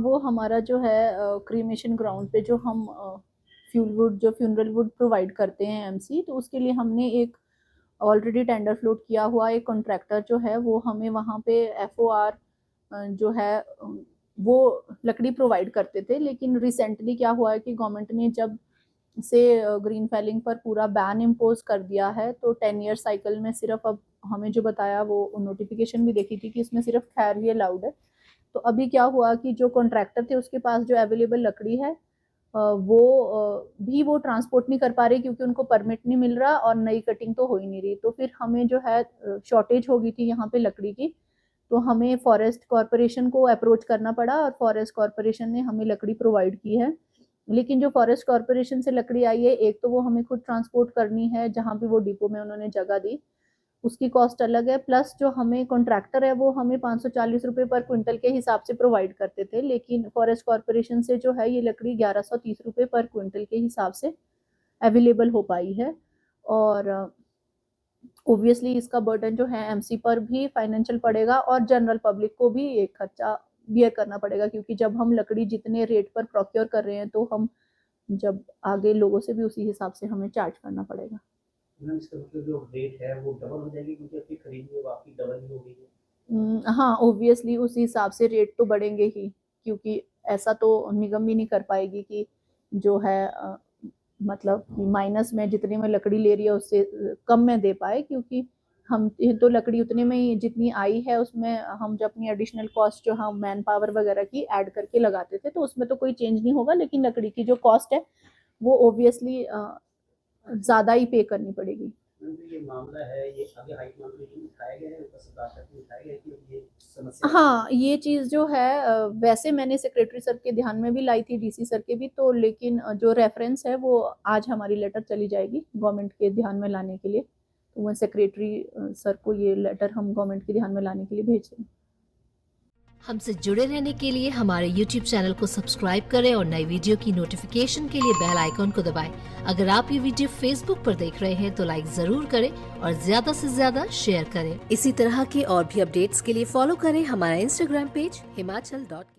वो हमारा जो है क्रीमेशन ग्राउंड पे जो हम फ्यूनरल वुड प्रोवाइड करते हैं एमसी, तो उसके लिए हमने एक ऑलरेडी टेंडर फ्लोट किया हुआ एक कॉन्ट्रैक्टर जो है वो हमें वहाँ पे एफओआर जो है वो लकड़ी प्रोवाइड करते थे। लेकिन रिसेंटली क्या हुआ है कि गवर्नमेंट ने जब से ग्रीन फेलिंग पर पूरा बैन इम्पोज कर दिया है, तो 10 ईयर साइकिल में सिर्फ अब हमें जो बताया वो नोटिफिकेशन भी देखी थी कि इसमें सिर्फ खैर ही अलाउड है। तो अभी क्या हुआ कि जो कॉन्ट्रैक्टर थे उसके पास जो अवेलेबल लकड़ी है वो ट्रांसपोर्ट नहीं कर पा रहे क्योंकि उनको परमिट नहीं मिल रहा और नई कटिंग तो हो ही नहीं रही। तो फिर हमें जो है शॉर्टेज हो गई थी यहाँ पे लकड़ी की, तो हमें फॉरेस्ट कॉरपोरेशन को अप्रोच करना पड़ा और फॉरेस्ट कॉरपोरेशन ने हमें लकड़ी प्रोवाइड की है। लेकिन जो फॉरेस्ट कॉरपोरेशन से लकड़ी आई है, एक तो वो हमें खुद ट्रांसपोर्ट करनी है जहाँ भी वो डिपो में उन्होंने जगह दी, उसकी कॉस्ट अलग है। प्लस जो हमें कॉन्ट्रैक्टर है वो हमें 540 रुपये पर क्विंटल के हिसाब से प्रोवाइड करते थे, लेकिन फॉरेस्ट कॉरपोरेशन से जो है ये लकड़ी 1130 रुपये पर क्विंटल के हिसाब से अवेलेबल हो पाई है। और ओब्वियसली इसका बर्डन जो है एमसी पर भी फाइनेंशियल पड़ेगा और जनरल पब्लिक को भी एक खर्चा बियर करना पड़ेगा, क्योंकि जब हम लकड़ी जितने रेट पर प्रोक्योर कर रहे हैं तो हम जब आगे लोगों से भी उसी हिसाब से हमें चार्ज करना पड़ेगा। इसका मतलब जो रेट है वो डबल हो जाएगी क्योंकि आपकी खरीद आपकी डबल ही हो गई है। हाँ, ओब्वियसली उस हिसाब से रेट तो बढ़ेंगे ही, क्योंकि ऐसा तो निगम भी नहीं कर पाएगी कि जो है मतलब माइनस में जितने में लकड़ी ले रही है उससे कम में दे पाए, क्योंकि हम तो लकड़ी उतने में ही जितनी आई है उसमें हम जो अपनी एडिशनल कॉस्ट जो हम मैन पावर वगैरह की ऐड करके लगाते थे तो उसमें तो कोई चेंज नहीं होगा, लेकिन लकड़ी की जो कॉस्ट है वो ओब्वियसली ज़्यादा ही पे करनी पड़ेगी। ये मामला है, ये आगे हाई कोर्ट में उठाया गया है, सरकार तक उठाया गया कि ये समस्या। हाँ, ये चीज़ जो है वैसे मैंने सेक्रेटरी सर के ध्यान में भी लाई थी, डीसी सर के भी, तो लेकिन जो रेफरेंस है वो आज हमारी लेटर चली जाएगी गवर्नमेंट के ध्यान में लाने के लिए। तो मैं सेक्रेटरी सर को ये लेटर हम गवर्नमेंट के ध्यान में लाने के लिए भेज रहे हैं। हमसे जुड़े रहने के लिए हमारे YouTube चैनल को सब्सक्राइब करें और नई वीडियो की नोटिफिकेशन के लिए बेल आइकॉन को दबाएं। अगर आप ये वीडियो Facebook पर देख रहे हैं तो लाइक जरूर करें और ज्यादा से ज्यादा शेयर करें। इसी तरह के और भी अपडेट्स के लिए फॉलो करें हमारा Instagram पेज himachal.ke।